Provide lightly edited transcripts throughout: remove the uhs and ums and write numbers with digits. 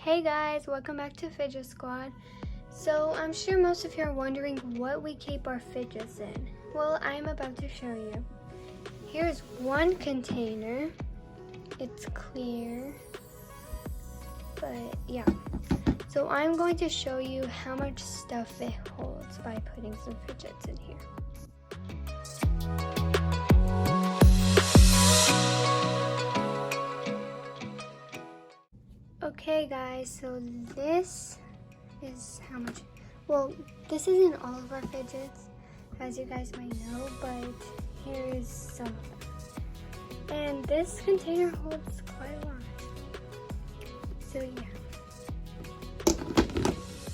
Hey guys, welcome back to Fidget Squad. So I'm sure most of you are wondering what we keep our fidgets in. Well, I'm about to show you. Here's one container. It's clear, but yeah. So I'm going to show you how much stuff it holds by putting some fidgets in here. Okay guys, so this is how much, well, this isn't all of our fidgets, as you guys might know, but here is some of them. And this container holds quite a lot. So yeah,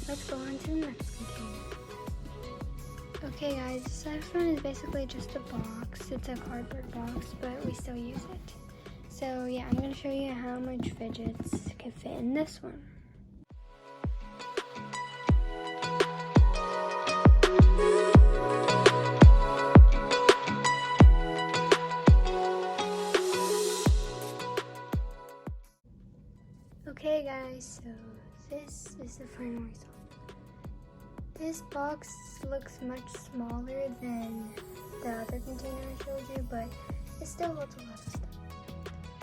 let's go on to the next container. Okay guys, this next one is basically just a box. It's a cardboard box, but we still use it. So yeah, I'm gonna show you how much fidgets can fit in this one. Okay guys, so this is the final result. This box looks much smaller than the other container I showed you, but it still holds a lot of stuff.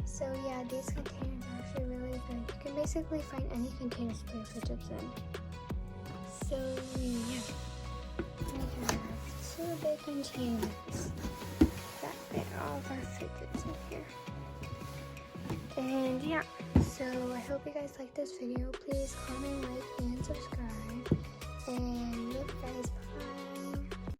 So yeah, these containers are actually really good. You can basically find any container to put your fidgets in. So yeah, we have two big containers that fit all of our fidgets in here. And yeah, so I hope you guys like this video. Please comment, like, and subscribe. And look guys, bye.